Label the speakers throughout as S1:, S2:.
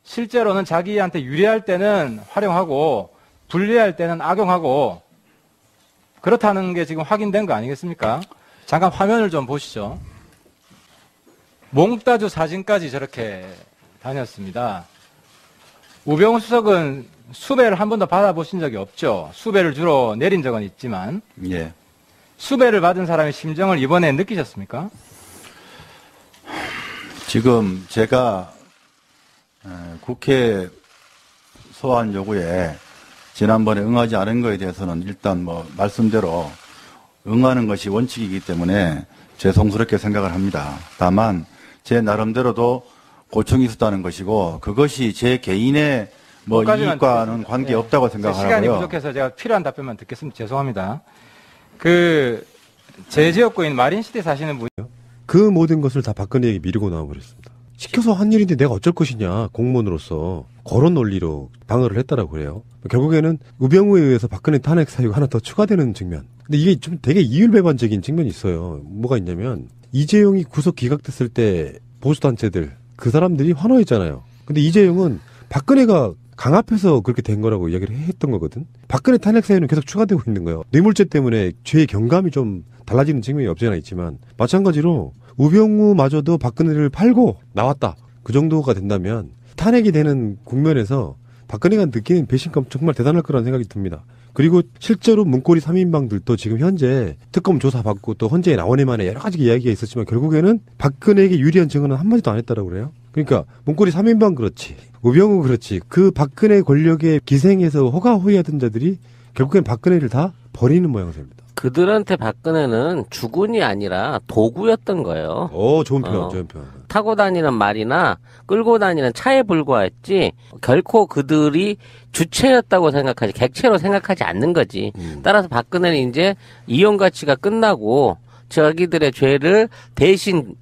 S1: 실제로는 자기한테 유리할 때는 활용하고 불리할 때는 악용하고 그렇다는 게 지금 확인된 거 아니겠습니까? 잠깐 화면을 좀 보시죠. 몽따주 사진까지 저렇게 다녔습니다. 우병우 수석은 수배를 한 번도 받아보신 적이 없죠. 수배를 주로 내린 적은 있지만
S2: 예.
S1: 수배를 받은 사람의 심정을 이번에 느끼셨습니까?
S2: 지금 제가 국회 소환 요구에 지난번에 응하지 않은 거에 대해서는 일단 뭐 말씀대로 응하는 것이 원칙이기 때문에 죄송스럽게 생각을 합니다. 다만 제 나름대로도 고충이 있었다는 것이고 그것이 제 개인의 뭐 이익과는 관계없다고 생각하고요.
S1: 시간이 부족해서 제가 필요한 답변만 듣겠습니다. 죄송합니다. 제 지역구인 마린시티 사시는 분이요.
S3: 그 모든 것을 다 박근혜에게 미루고 나와버렸습니다. 시켜서 한 일인데 내가 어쩔 것이냐, 공무원으로서 그런 논리로 방어를 했다라고 그래요. 결국에는 우병우에 의해서 박근혜 탄핵 사유가 하나 더 추가되는 측면. 근데 이게 좀 되게 이율배반적인 측면이 있어요. 뭐가 있냐면 이재용이 구속 기각됐을 때 보수단체들 그 사람들이 환호했잖아요. 근데 이재용은 박근혜가 강압해서 그렇게 된 거라고 이야기를 했던 거거든. 박근혜 탄핵 사유는 계속 추가되고 있는 거예요. 뇌물죄 때문에 죄의 경감이 좀 달라지는 측면이 없지 않아 있지만 마찬가지로 우병우마저도 박근혜를 팔고 나왔다. 그 정도가 된다면 탄핵이 되는 국면에서 박근혜가 느끼는 배신감 정말 대단할 거라는 생각이 듭니다. 그리고 실제로 문고리 3인방들도 지금 현재 특검 조사받고 또 헌재에 나오네 만에 여러 가지 이야기가 있었지만 결국에는 박근혜에게 유리한 증언은 한마디도 안 했다라고 그래요. 그러니까 문고리 3인방 그렇지, 우병우 그렇지, 그 박근혜 권력에 기생해서 호가호위하던 자들이 결국엔 박근혜를 다 버리는 모양새입니다.
S4: 그들한테 박근혜는 주군이 아니라 도구였던 거예요.
S3: 좋은 표현, 좋은 표현.
S4: 타고 다니는 말이나 끌고 다니는 차에 불과했지 결코 그들이 주체였다고 생각하지 객체로 생각하지 않는 거지. 따라서 박근혜는 이제 이용 가치가 끝나고 자기들의 죄를 대신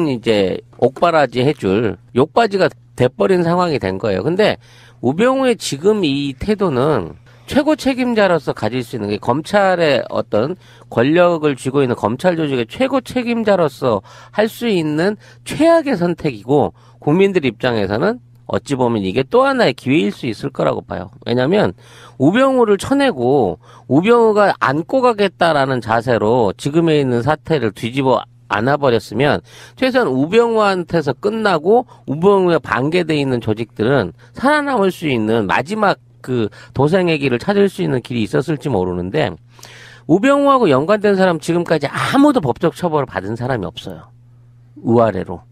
S4: 이제 옥바라지 해줄 욕바지가 돼버린 상황이 된 거예요. 근데 우병우의 지금 이 태도는 최고 책임자로서 가질 수 있는 게 검찰의 어떤 권력을 쥐고 있는 검찰 조직의 최고 책임자로서 할 수 있는 최악의 선택이고 국민들 입장에서는 어찌 보면 이게 또 하나의 기회일 수 있을 거라고 봐요. 왜냐하면 우병우를 쳐내고 우병우가 안고 가겠다라는 자세로 지금에 있는 사태를 뒤집어 안아버렸으면 최소한 우병우한테서 끝나고 우병우에 반개돼 있는 조직들은 살아남을 수 있는 마지막 그 도생의 길을 찾을 수 있는 길이 있었을지 모르는데 우병우하고 연관된 사람 지금까지 아무도 법적 처벌을 받은 사람이 없어요. 의아래로.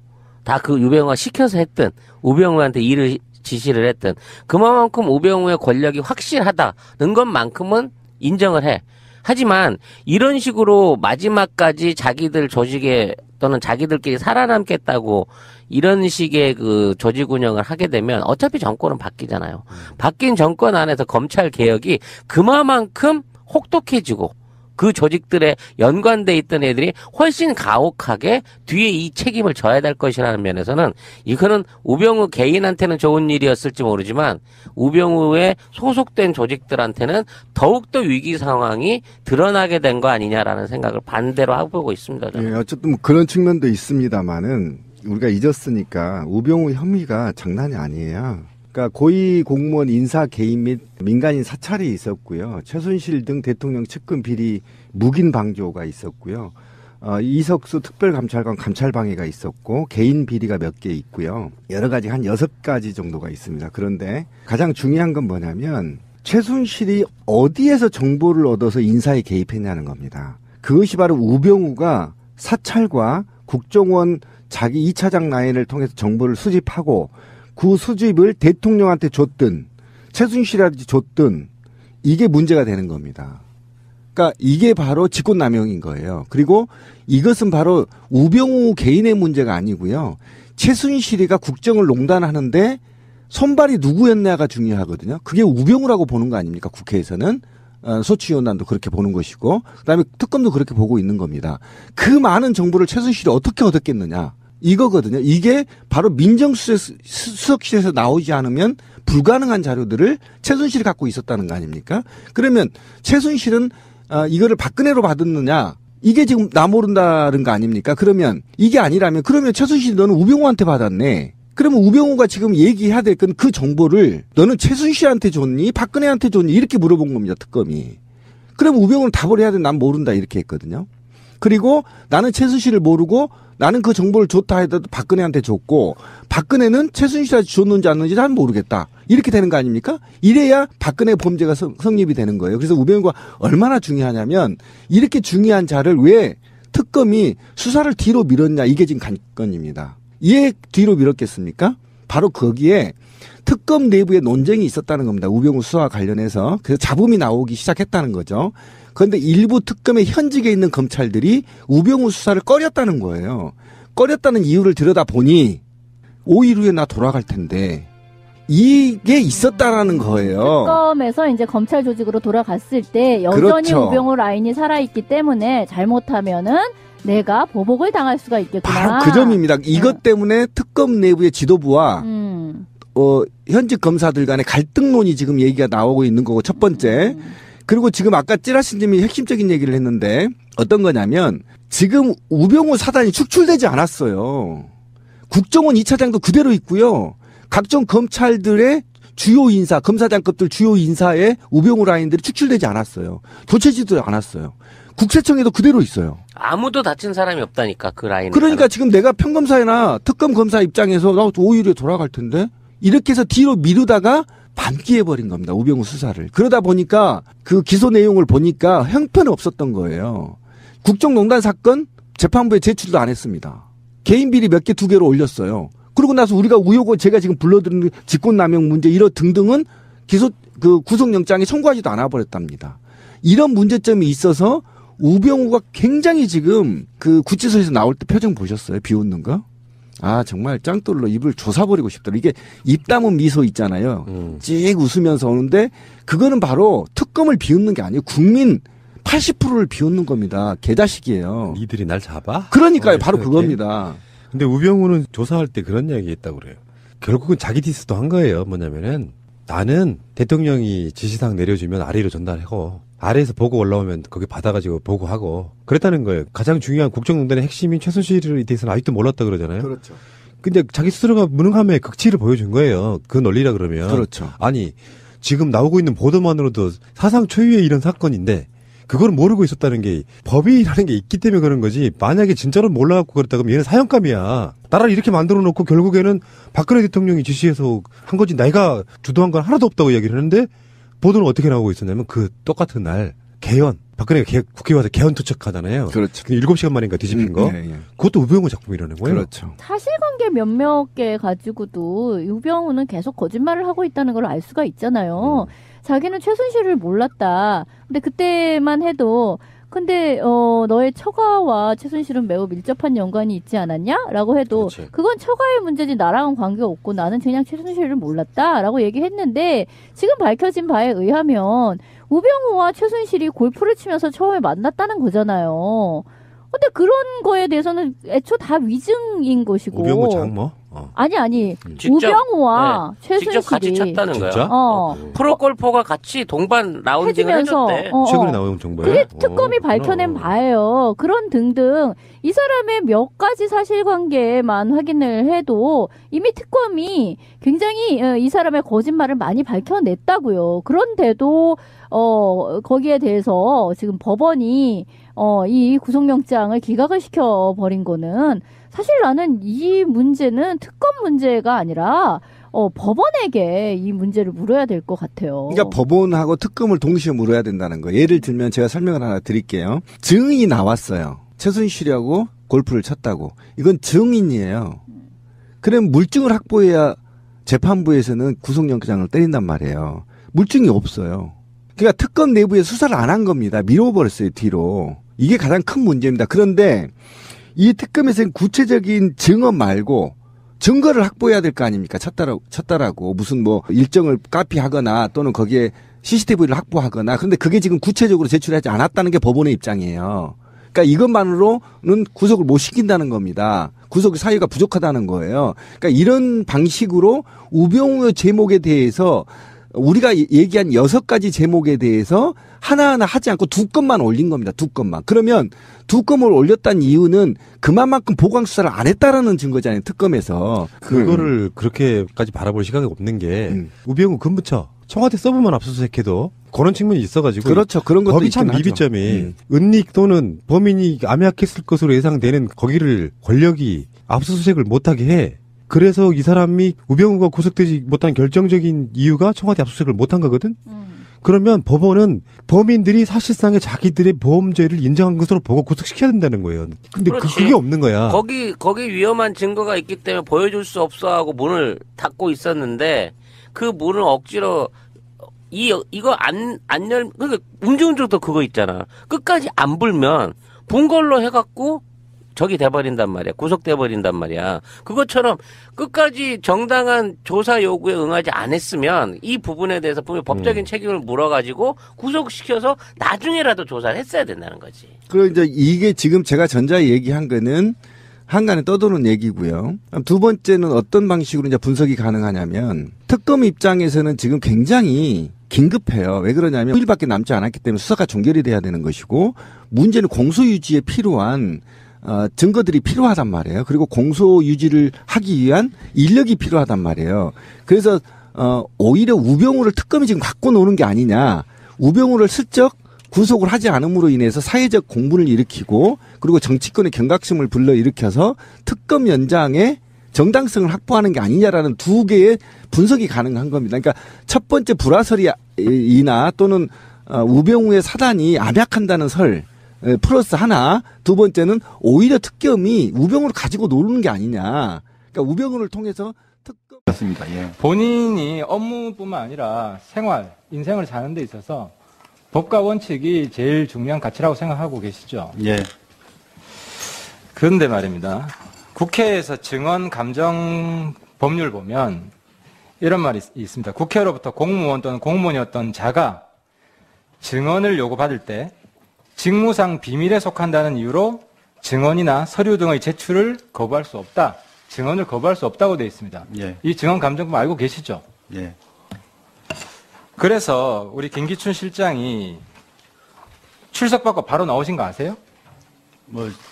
S4: 다 그 우병우가 시켜서 했든 우병우한테 일을 지시를 했든 그만큼 우병우의 권력이 확실하다는 것만큼은 인정을 해. 하지만 이런 식으로 마지막까지 자기들 조직에 또는 자기들끼리 살아남겠다고 이런 식의 그 조직 운영을 하게 되면 어차피 정권은 바뀌잖아요. 바뀐 정권 안에서 검찰 개혁이 그만큼 혹독해지고 그 조직들에 연관돼 있던 애들이 훨씬 가혹하게 뒤에 이 책임을 져야 될 것이라는 면에서는 이거는 우병우 개인한테는 좋은 일이었을지 모르지만 우병우에 소속된 조직들한테는 더욱더 위기 상황이 드러나게 된 거 아니냐라는 생각을 반대로 하고 있습니다. 저는.
S5: 예, 어쨌든 뭐 그런 측면도 있습니다만은 우리가 잊었으니까 우병우 혐의가 장난이 아니에요. 그러니까 고위 공무원 인사 개입 및 민간인 사찰이 있었고요. 최순실 등 대통령 측근 비리 묵인 방조가 있었고요. 이석수 특별감찰관 감찰방해가 있었고 개인 비리가 몇 개 있고요. 여러 가지 한 6가지 정도가 있습니다. 그런데 가장 중요한 건 뭐냐면 최순실이 어디에서 정보를 얻어서 인사에 개입했냐는 겁니다. 그것이 바로 우병우가 사찰과 국정원 자기 2차장 라인을 통해서 정보를 수집하고 그 수집을 대통령한테 줬든 최순실한테 줬든 이게 문제가 되는 겁니다. 그러니까 이게 바로 직권남용인 거예요. 그리고 이것은 바로 우병우 개인의 문제가 아니고요. 최순실이가 국정을 농단하는데 손발이 누구였냐가 중요하거든요. 그게 우병우라고 보는 거 아닙니까? 국회에서는. 소추위원단도 그렇게 보는 것이고 그다음에 특검도 그렇게 보고 있는 겁니다. 그 많은 정보를 최순실이 어떻게 얻었겠느냐. 이거거든요. 이게 바로 민정수석실에서 나오지 않으면 불가능한 자료들을 최순실이 갖고 있었다는 거 아닙니까? 그러면 최순실은 이거를 박근혜로 받았느냐? 이게 지금 나 모른다는 거 아닙니까? 그러면 이게 아니라면 그러면 최순실이 너는 우병우한테 받았네. 그러면 우병우가 지금 얘기해야 될 건 그 정보를 너는 최순실한테 줬니? 박근혜한테 줬니? 이렇게 물어본 겁니다. 특검이. 그러면 우병우는 답을 해야 돼. 난 모른다. 이렇게 했거든요. 그리고 나는 최순실을 모르고 나는 그 정보를 줬다 해도 박근혜한테 줬고 박근혜는 최순실한테 줬는지 안 줬는지 난 모르겠다. 이렇게 되는 거 아닙니까? 이래야 박근혜 범죄가 성립이 되는 거예요. 그래서 우병우가 얼마나 중요하냐면 이렇게 중요한 자를 왜 특검이 수사를 뒤로 밀었냐 이게 지금 관건입니다. 왜 뒤로 밀었겠습니까? 바로 거기에 특검 내부에 논쟁이 있었다는 겁니다. 우병우 수사와 관련해서. 그래서 잡음이 나오기 시작했다는 거죠. 그런데 일부 특검의 현직에 있는 검찰들이 우병우 수사를 꺼렸다는 거예요. 꺼렸다는 이유를 들여다보니 5일 후에 나 돌아갈 텐데 이게 있었다라는 거예요.
S6: 특검에서 이제 검찰 조직으로 돌아갔을 때 여전히
S5: 그렇죠.
S6: 우병우 라인이 살아있기 때문에 잘못하면은 내가 보복을 당할 수가 있겠구나.
S5: 바로 그 점입니다. 이것 때문에 특검 내부의 지도부와 현직 검사들 간의 갈등론이 지금 얘기가 나오고 있는 거고 첫 번째. 그리고 지금 아까 찌라시님이 핵심적인 얘기를 했는데 어떤 거냐면 지금 우병우 사단이 축출되지 않았어요. 국정원 2차장도 그대로 있고요. 각종 검찰들의 주요 인사, 검사장급들 주요 인사에 우병우 라인들이 축출되지 않았어요. 교체지도 않았어요. 국세청에도 그대로 있어요.
S4: 아무도 다친 사람이 없다니까 그 라인.
S5: 그러니까 지금 내가 평검사나 특검 검사 입장에서 나 5일에 돌아갈 텐데 이렇게 해서 뒤로 미루다가 반기해버린 겁니다. 우병우 수사를. 그러다 보니까 그 기소 내용을 보니까 형편이 없었던 거예요. 국정농단 사건 재판부에 제출도 안 했습니다. 개인 비리 몇 개 2개로 올렸어요. 그러고 나서 우리가 우효고 제가 지금 불러드린 직권남용 문제 이런 등등은 구속영장에 청구하지도 않아 버렸답니다. 이런 문제점이 있어서 우병우가 굉장히 지금 그 구치소에서 나올 때 표정 보셨어요? 비웃는 거? 아 정말 짱돌로 입을 조사버리고 싶더라. 이게 입 다문 미소 있잖아요. 찍 웃으면서 오는데 그거는 바로 특검을 비웃는 게 아니에요. 국민 80%를 비웃는 겁니다. 개자식이에요.
S3: 니들이 날 잡아?
S5: 그러니까요. 바로
S3: 이렇게.
S5: 그겁니다.
S3: 근데 우병우는 조사할 때 그런 이야기 했다고 그래요. 결국은 자기 디스도 한 거예요. 뭐냐면은 나는 대통령이 지시사항 내려주면 아래로 전달하고 아래에서 보고 올라오면 거기 받아가지고 보고하고 그랬다는 거예요. 가장 중요한 국정농단의 핵심인 최순실에 대해서는 아직도 몰랐다 그러잖아요.
S5: 그렇죠.
S3: 근데 자기 스스로가 무능함의 극치를 보여준 거예요. 그 논리라 그러면.
S5: 그렇죠.
S3: 아니 지금 나오고 있는 보도만으로도 사상 초유의 이런 사건인데 그걸 모르고 있었다는 게 법이라는 게 있기 때문에 그런 거지. 만약에 진짜로 몰라갖고 그랬다 그러면 얘는 사형감이야. 나라를 이렇게 만들어 놓고 결국에는 박근혜 대통령이 지시해서 한 거지 내가 주도한 건 하나도 없다고 얘기를 했는데 보도는 어떻게 나오고 있었냐면 그 똑같은 날 개헌 박근혜가 국회에 와서 개헌 투척하잖아요.
S5: 그렇죠.
S3: 7시간 만인가 뒤집힌 거.
S5: 예.
S3: 그것도 우병우 작품이라는 거예요.
S5: 그렇죠.
S6: 사실관계 몇몇 개 가지고도 우병우는 계속 거짓말을 하고 있다는 걸 알 수가 있잖아요. 자기는 최순실을 몰랐다. 근데 그때만 해도 근데 너의 처가와 최순실은 매우 밀접한 연관이 있지 않았냐? 라고 해도
S3: 그렇지.
S6: 그건 처가의 문제지 나랑은 관계없고 나는 그냥 최순실을 몰랐다. 라고 얘기했는데 지금 밝혀진 바에 의하면 우병우와 최순실이 골프를 치면서 처음에 만났다는 거잖아요. 근데 그런 거에 대해서는 애초 다 위증인 것이고.
S3: 우병우 장모?
S6: 아니.
S4: 직접,
S6: 우병우와 최순실이.
S4: 직접 같이 쳤다는
S3: 진짜?
S4: 거야. 프로골퍼가 같이 동반 라운딩을
S6: 해주면서,
S4: 해줬대.
S3: 최근에 나온 정보예요?
S6: 그게 특검이 밝혀낸 바예요. 그런 등등 이 사람의 몇 가지 사실관계만 확인을 해도 이미 특검이 굉장히 이 사람의 거짓말을 많이 밝혀냈다고요. 그런데도 거기에 대해서 지금 법원이 이 구속영장을 기각을 시켜버린 거는 사실 나는 이 문제는 특검 문제가 아니라 법원에게 이 문제를 물어야 될 것 같아요.
S5: 그러니까 법원하고 특검을 동시에 물어야 된다는 거예요. 예를 들면 제가 설명을 하나 드릴게요. 증인이 나왔어요. 최순실이하고 골프를 쳤다고. 이건 증인이에요. 그럼 물증을 확보해야 재판부에서는 구속영장을 때린단 말이에요. 물증이 없어요. 그러니까 특검 내부에 수사를 안 한 겁니다. 미뤄버렸어요, 뒤로. 이게 가장 큰 문제입니다. 그런데 이 특검에서는 구체적인 증언 말고 증거를 확보해야 될 거 아닙니까? 쳤다라고 무슨 뭐 일정을 카피하거나 또는 거기에 CCTV를 확보하거나 그런데 그게 지금 구체적으로 제출하지 않았다는 게 법원의 입장이에요. 그러니까 이것만으로는 구속을 못 시킨다는 겁니다. 구속 사유가 부족하다는 거예요. 그러니까 이런 방식으로 우병우의 제목에 대해서 우리가 얘기한 6가지 제목에 대해서 하나하나 하지 않고 2건만 올린 겁니다. 2건만. 그러면 2건을 올렸다는 이유는 그만큼 보강 수사를 안 했다라는 증거잖아요. 특검에서.
S3: 그거를 그렇게까지 바라볼 시각이 없는 게 우병우 근무처 청와대 서브만 압수수색해도 그런 측면이 있어가지고
S5: 그렇죠. 그런 것도
S3: 법이 참
S5: 있긴 하죠.
S3: 미비점이 은닉 또는 범인이 암약했을 것으로 예상되는 거기를 권력이 압수수색을 못하게 해. 그래서 이 사람이 우병우가 구속되지 못한 결정적인 이유가 청와대 압수수색을 못한 거거든. 그러면 법원은 범인들이 사실상의 자기들의 보험죄를 인정한 것으로 보고 구속시켜야 된다는 거예요. 근데
S4: 그렇지.
S3: 그게 없는 거야.
S4: 거기 위험한 증거가 있기 때문에 보여줄 수 없어 하고 문을 닫고 있었는데 그 문을 억지로 이거 안 열, 그러니까 음주운전도 그거 있잖아. 끝까지 안 불면 본 걸로 해갖고 적이 돼버린단 말이야. 구속돼버린단 말이야. 그것처럼 끝까지 정당한 조사 요구에 응하지 않았으면 이 부분에 대해서 분명히 법적인 책임을 물어가지고 구속시켜서 나중에라도 조사를 했어야 된다는 거지.
S5: 그리고 이제 이게 지금 제가 전자에 얘기한 거는 한간에 떠도는 얘기고요. 두 번째는 어떤 방식으로 이제 분석이 가능하냐면 특검 입장에서는 지금 굉장히 긴급해요. 왜 그러냐면 9일밖에 남지 않았기 때문에 수사가 종결이 돼야 되는 것이고 문제는 공소 유지에 필요한 증거들이 필요하단 말이에요. 그리고 공소 유지를 하기 위한 인력이 필요하단 말이에요. 그래서 오히려 우병우를 특검이 지금 갖고 노는 게 아니냐. 우병우를 슬쩍 구속을 하지 않음으로 인해서 사회적 공분을 일으키고 그리고 정치권의 경각심을 불러일으켜서 특검 연장의 정당성을 확보하는 게 아니냐라는 두 개의 분석이 가능한 겁니다. 그러니까 첫 번째 불화설이나 또는 우병우의 사단이 암약한다는 설 플러스 하나, 두 번째는 오히려 특검이 우병우를 가지고 노는 게 아니냐. 그러니까 우병우를 통해서 특검
S2: 맞습니다. 예.
S1: 본인이 업무뿐만 아니라 생활, 인생을 사는 데 있어서 법과 원칙이 제일 중요한 가치라고 생각하고 계시죠?
S2: 예.
S1: 그런데 말입니다. 국회에서 증언 감정 법률 보면 이런 말이 있습니다. 국회로부터 공무원 또는 공무원이었던 자가 증언을 요구받을 때 직무상 비밀에 속한다는 이유로 증언이나 서류 등의 제출을 거부할 수 없다. 증언을 거부할 수 없다고 되어 있습니다.
S2: 예.
S1: 이 증언 감정법 알고 계시죠?
S2: 예.
S1: 그래서 우리 김기춘 실장이 출석받고 바로 나오신 거 아세요?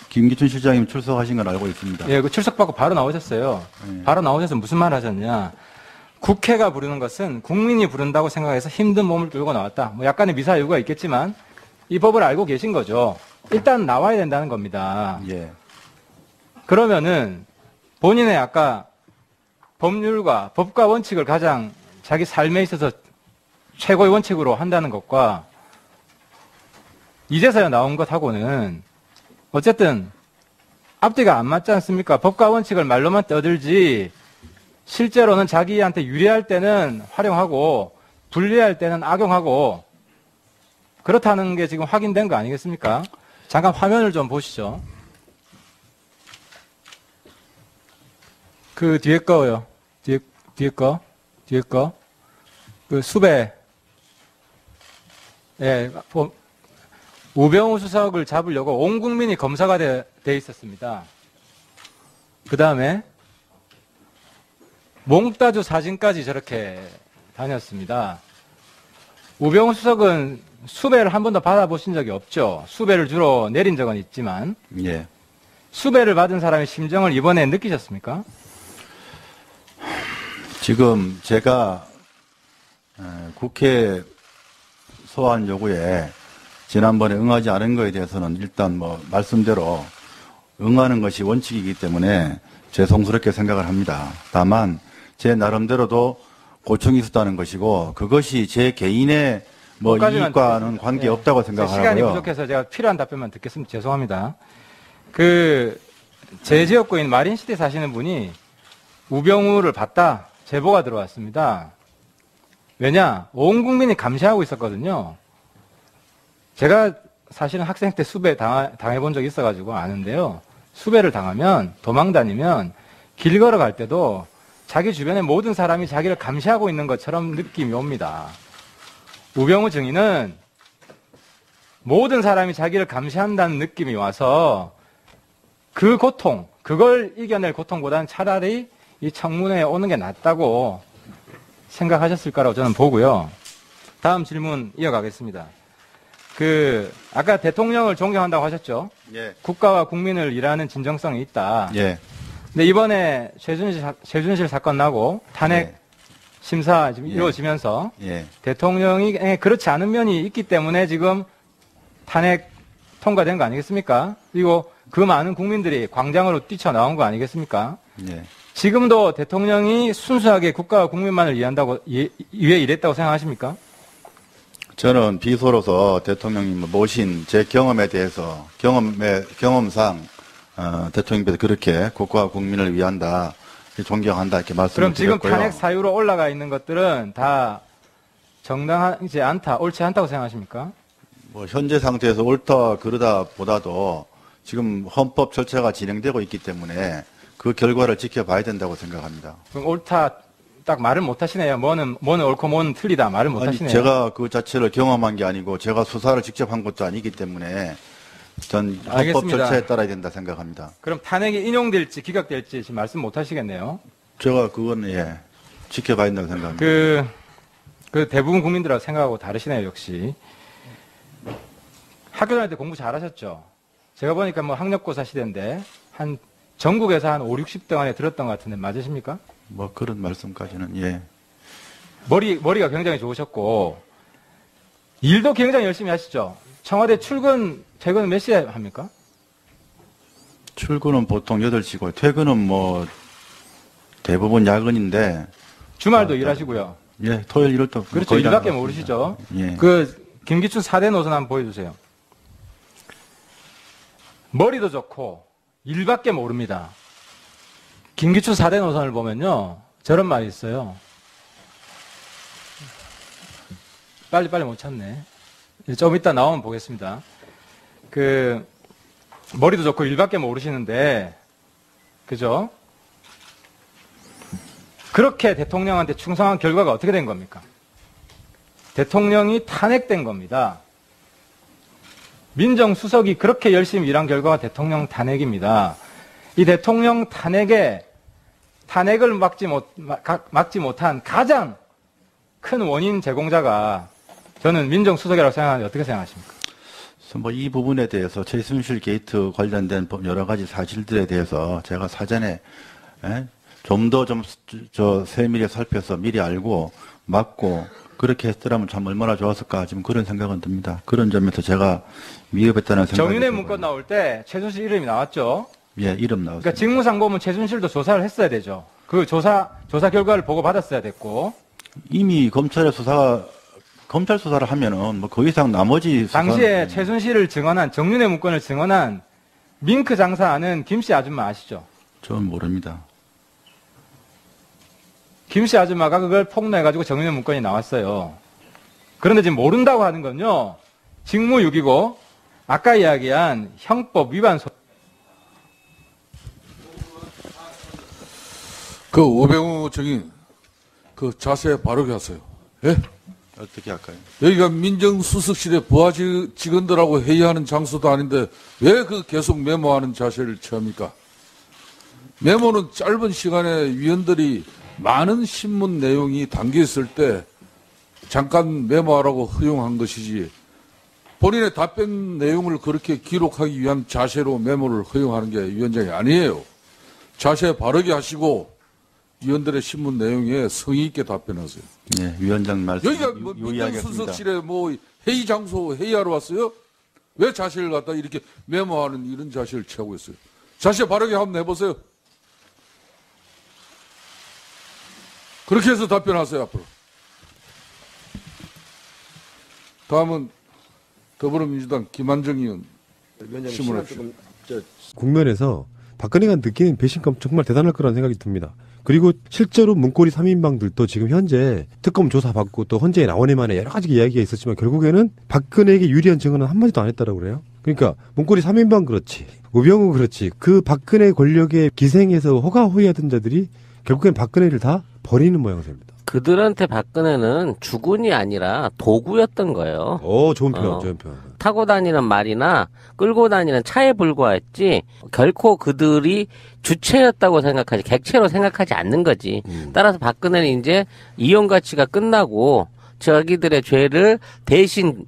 S2: 김기춘 실장님 출석하신 걸 알고 있습니다.
S1: 예, 그 출석받고 바로 나오셨어요.
S2: 예.
S1: 바로 나오셔서 무슨 말 하셨냐. 국회가 부르는 것은 국민이 부른다고 생각해서 힘든 몸을 끌고 나왔다. 뭐 약간의 미사유가 있겠지만 이 법을 알고 계신 거죠. 일단 나와야 된다는 겁니다.
S2: 예.
S1: 그러면은 본인의 아까 법률과 법과 원칙을 가장 자기 삶에 있어서 최고의 원칙으로 한다는 것과 이제서야 나온 것하고는 어쨌든 앞뒤가 안 맞지 않습니까? 법과 원칙을 말로만 떠들지 실제로는 자기한테 유리할 때는 활용하고 불리할 때는 악용하고 그렇다는 게 지금 확인된 거 아니겠습니까? 잠깐 화면을 좀 보시죠. 그 뒤에 거요. 뒤에 거. 그 수배. 예, 우병우 수석을 잡으려고 온 국민이 검사가 돼 있었습니다. 그 다음에 몽따주 사진까지 저렇게 다녔습니다. 우병우 수석은 수배를 한 번도 받아보신 적이 없죠. 수배를 주로 내린 적은 있지만
S2: 예.
S1: 수배를 받은 사람의 심정을 이번에 느끼셨습니까?
S2: 지금 제가 국회 소환 요구에 지난번에 응하지 않은 거에 대해서는 일단 말씀대로 응하는 것이 원칙이기 때문에 죄송스럽게 생각을 합니다. 다만 제 나름대로도 고충이 있었다는 것이고 그것이 제 개인의 이익과는 관계없다고 생각하고요.
S1: 시간이 부족해서 제가 필요한 답변만 듣겠습니다. 죄송합니다. 제 지역구인 마린시티 사시는 분이 우병우를 봤다. 제보가 들어왔습니다. 왜냐? 온 국민이 감시하고 있었거든요. 제가 사실은 학생 때 수배 당해본 적이 있어가지고 아는데요. 수배를 당하면 도망 다니면 길 걸어갈 때도 자기 주변의 모든 사람이 자기를 감시하고 있는 것처럼 느낌이 옵니다. 우병우 증인은 모든 사람이 자기를 감시한다는 느낌이 와서 그 고통, 그걸 이겨낼 고통보다는 차라리 이 청문회에 오는 게 낫다고 생각하셨을 거라고 저는 보고요. 다음 질문 이어가겠습니다. 아까 대통령을 존경한다고 하셨죠?
S2: 예.
S1: 국가와 국민을 일하는 진정성이 있다.
S2: 예.
S1: 근데 이번에 최순실 사건 나고 탄핵
S2: 예.
S1: 심사 지금
S2: 예.
S1: 이루어지면서
S2: 예.
S1: 대통령이 그렇지 않은 면이 있기 때문에 지금 탄핵 통과된 거 아니겠습니까? 그리고 그 많은 국민들이 광장으로 뛰쳐나온 거 아니겠습니까?
S2: 예.
S1: 지금도 대통령이 순수하게 국가와 국민만을 위해 일했다고 생각하십니까?
S2: 저는 비서로서 대통령님 모신 제 경험에 대해서 경험상 대통령께서 그렇게 국가와 국민을 위한다, 존경한다 이렇게 말씀을
S1: 그럼 지금
S2: 드렸고요.
S1: 탄핵 사유로 올라가 있는 것들은 다 정당하지 않다, 옳지 않다고 생각하십니까?
S2: 뭐 현재 상태에서 옳다 그르다 보다도 지금 헌법 절차가 진행되고 있기 때문에 그 결과를 지켜봐야 된다고 생각합니다.
S1: 그럼 옳다 딱 말을 못 하시네요. 뭐는 옳고 뭐는 틀리다 말을 못
S2: 아니,
S1: 하시네요.
S2: 제가 그 자체를 경험한 게 아니고 제가 수사를 직접 한 것도 아니기 때문에 전 헌법
S1: 알겠습니다.
S2: 절차에 따라야 된다 생각합니다.
S1: 그럼 탄핵이 인용될지 기각될지 지금 말씀 못 하시겠네요.
S2: 제가 그건 지켜봐야 된다고 생각합니다.
S1: 그 대부분 국민들하고 생각하고 다르시네요, 역시. 학교 다닐 때 공부 잘하셨죠? 제가 보니까 뭐 학력고사 시대인데 전국에서 한 5, 60등 안에 들었던 것 같은데 맞으십니까?
S2: 뭐 그런 말씀까지는 예.
S1: 머리가 굉장히 좋으셨고 일도 굉장히 열심히 하시죠? 청와대 출근, 퇴근은 몇 시에 합니까?
S2: 출근은 보통 8시고 퇴근은 뭐 대부분 야근인데
S1: 주말도 일하시고요.
S2: 예, 토요일 일요일도
S1: 그렇죠.
S2: 거의 다
S1: 일밖에
S2: 나갔습니다.
S1: 모르시죠?
S2: 예.
S1: 김기춘 4대 노선 한번 보여주세요. 머리도 좋고 일밖에 모릅니다. 김기춘 4대 노선을 보면요. 저런 말이 있어요. 빨리 못 찾네. 좀 이따 나오면 보겠습니다. 머리도 좋고 일밖에 모르시는데, 그죠? 그렇게 대통령한테 충성한 결과가 어떻게 된 겁니까? 대통령이 탄핵된 겁니다. 민정수석이 그렇게 열심히 일한 결과가 대통령 탄핵입니다. 이 대통령 탄핵을 막지 못한 가장 큰 원인 제공자가 저는 민정수석이라고 생각하는데 어떻게 생각하십니까?
S2: 뭐 이 부분에 대해서 최순실 게이트 관련된 여러 가지 사실들에 대해서 제가 사전에 좀 더 세밀히 살펴서 미리 알고 막고 그렇게 했더라면 참 얼마나 좋았을까 지금 그런 생각은 듭니다. 그런 점에서 제가 위협했다는 생각이
S1: 정윤회
S2: 들고요.
S1: 문건 나올 때 최순실 이름이 나왔죠.
S2: 예, 이름 나왔습니다.
S1: 그러니까 직무상 보면 최순실도 조사를 했어야 되죠. 그 조사 결과를 보고 받았어야 됐고.
S2: 이미 검찰 수사를 하면은 뭐 그 이상 나머지
S1: 당시에 최순실을 증언한 정윤회 문건을 증언한 밍크 장사하는 김씨 아줌마 아시죠?
S2: 저는 모릅니다.
S1: 김씨 아줌마가 그걸 폭로해가지고 정윤회 문건이 나왔어요. 그런데 지금 모른다고 하는 건요. 직무유기고 아까 이야기한 형법 위반
S7: 그 우병우 증인 그 자세 바르게 하세요. 예?
S2: 어떻게 할까요?
S7: 여기가 민정수석실의 부하 직원들하고 회의하는 장소도 아닌데 왜 그 계속 메모하는 자세를 취합니까? 메모는 짧은 시간에 위원들이 많은 신문 내용이 담겨 있을 때 잠깐 메모하라고 허용한 것이지 본인의 답변 내용을 그렇게 기록하기 위한 자세로 메모를 허용하는 게 위원장이 아니에요. 자세 바르게 하시고 위원들의 신문 내용에 성의 있게 답변하세요.
S2: 네, 위원장 말씀
S7: 여기가 뭐 민정수석실에 뭐 회의 장소 회의하러 왔어요? 왜 자세를 갖다 이렇게 메모하는 이런 자세를 취하고 있어요? 자세 바르게 한번 해보세요. 그렇게 해서 답변하세요, 앞으로. 다음은 더불어민주당 김한정 의원 질문하십시오.
S3: 국면에서 박근혜가 느끼는 배신감 정말 대단할 거라는 생각이 듭니다. 그리고 실제로 문고리 3인방들도 지금 현재 특검 조사받고 또 헌재에 나오니 만에 여러 가지 이야기가 있었지만 결국에는 박근혜에게 유리한 증언은 한마디도 안 했다라고 그래요. 그러니까 문고리 3인방 그렇지, 우병우 그렇지, 그 박근혜 권력에 기생해서 호가호위하던 자들이 결국엔 박근혜를 다 버리는 모양새입니다.
S4: 그들한테 박근혜는 주군이 아니라 도구였던 거예요.
S3: 좋은 표현, 좋은 표현.
S4: 타고 다니는 말이나 끌고 다니는 차에 불과했지 결코 그들이 주체였다고 생각하지 객체로 생각하지 않는 거지. 따라서 박근혜는 이제 이용 가치가 끝나고 자기들의 죄를 대신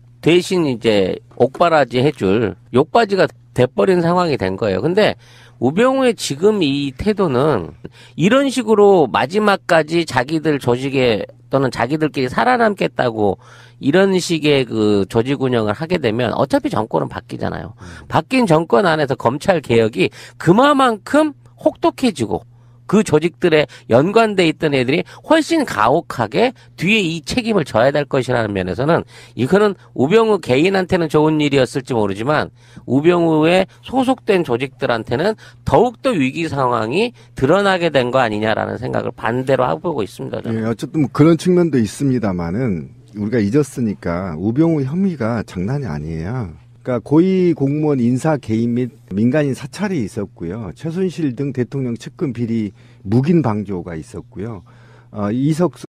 S4: 이제 옥바라지 해줄 욕바지가 돼버린 상황이 된 거예요. 근데 우병우의 지금 이 태도는 이런 식으로 마지막까지 자기들 조직에 또는 자기들끼리 살아남겠다고 이런 식의 그 조직 운영을 하게 되면 어차피 정권은 바뀌잖아요. 바뀐 정권 안에서 검찰 개혁이 그만큼 혹독해지고 그 조직들에 연관돼 있던 애들이 훨씬 가혹하게 뒤에 이 책임을 져야 될 것이라는 면에서는 이거는 우병우 개인한테는 좋은 일이었을지 모르지만 우병우에 소속된 조직들한테는 더욱더 위기 상황이 드러나게 된 거 아니냐라는 생각을 반대로 하고 있습니다. 저는.
S5: 예, 어쨌든 뭐 그런 측면도 있습니다만은 우리가 잊었으니까 우병우 혐의가 장난이 아니에요. 그러니까 고위 공무원 인사 개입 및 민간인 사찰이 있었고요. 최순실 등 대통령 측근 비리 묵인 방조가 있었고요. 이석수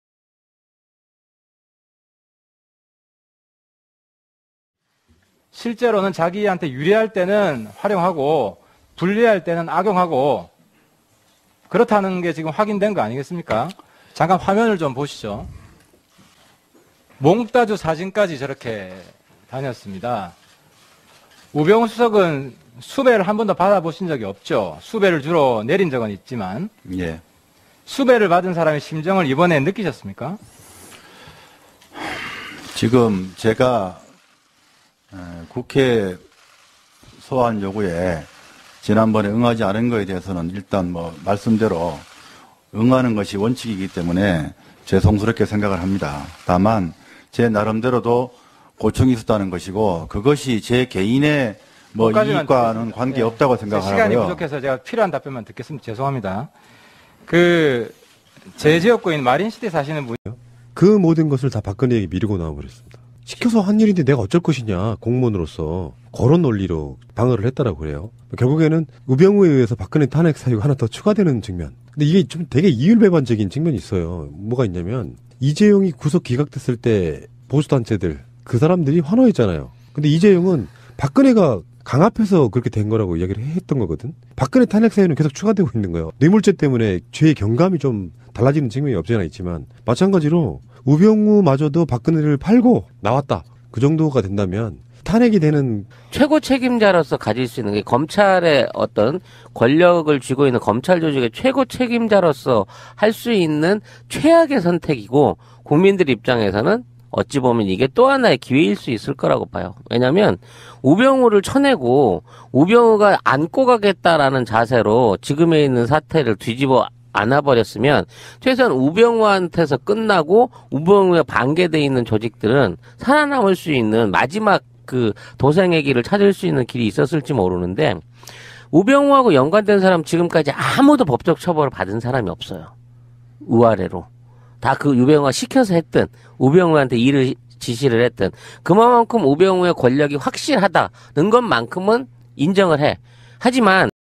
S1: 실제로는 자기한테 유리할 때는 활용하고 불리할 때는 악용하고 그렇다는 게 지금 확인된 거 아니겠습니까? 잠깐 화면을 좀 보시죠. 몽따주 사진까지 저렇게 다녔습니다. 우병우 수석은 수배를 한 번도 받아보신 적이 없죠. 수배를 주로 내린 적은 있지만
S2: 예.
S1: 수배를 받은 사람의 심정을 이번에 느끼셨습니까?
S2: 지금 제가 국회 소환 요구에 지난번에 응하지 않은 거에 대해서는 일단 뭐 말씀대로 응하는 것이 원칙이기 때문에 죄송스럽게 생각을 합니다. 다만 제 나름대로도 고충이 있었다는 것이고 그것이 제 개인의 뭐 이익과는 관계없다고 생각하고요.
S1: 시간이 부족해서 제가 필요한 답변만 듣겠습니다. 죄송합니다. 제 지역구인 마린시티 사시는 분
S3: 그 모든 것을 다 박근혜에게 미루고 나와버렸습니다. 시켜서 한 일인데 내가 어쩔 것이냐, 공무원으로서. 그런 논리로 방어를 했다라고 그래요. 결국에는 우병우에 의해서 박근혜 탄핵 사유가 하나 더 추가되는 측면. 근데 이게 좀 되게 이율배반적인 측면이 있어요. 뭐가 있냐면 이재용이 구속 기각됐을 때 보수단체들 그 사람들이 환호했잖아요. 근데 이재용은 박근혜가 강압해서 그렇게 된 거라고 이야기를 했던 거거든. 박근혜 탄핵 사유는 계속 추가되고 있는 거예요. 뇌물죄 때문에 죄의 경감이 좀 달라지는 측면이 없지 않아 있지만 마찬가지로 우병우마저도 박근혜를 팔고 나왔다. 그 정도가 된다면 탄핵이 되는
S4: 최고 책임자로서 가질 수 있는 게 검찰의 어떤 권력을 쥐고 있는 검찰 조직의 최고 책임자로서 할 수 있는 최악의 선택이고 국민들 입장에서는 어찌 보면 이게 또 하나의 기회일 수 있을 거라고 봐요. 왜냐하면 우병우를 쳐내고 우병우가 안고 가겠다라는 자세로 지금에 있는 사태를 뒤집어 안아버렸으면 최소한 우병우한테서 끝나고 우병우에 반개돼 있는 조직들은 살아남을 수 있는 마지막 그 도생의 길을 찾을 수 있는 길이 있었을지 모르는데 우병우하고 연관된 사람 지금까지 아무도 법적 처벌을 받은 사람이 없어요. 의아래로. 다 그 우병우가 시켜서 했든 우병우한테 일을 지시를 했든 그만큼 우병우의 권력이 확실하다는 것만큼은 인정을 해. 하지만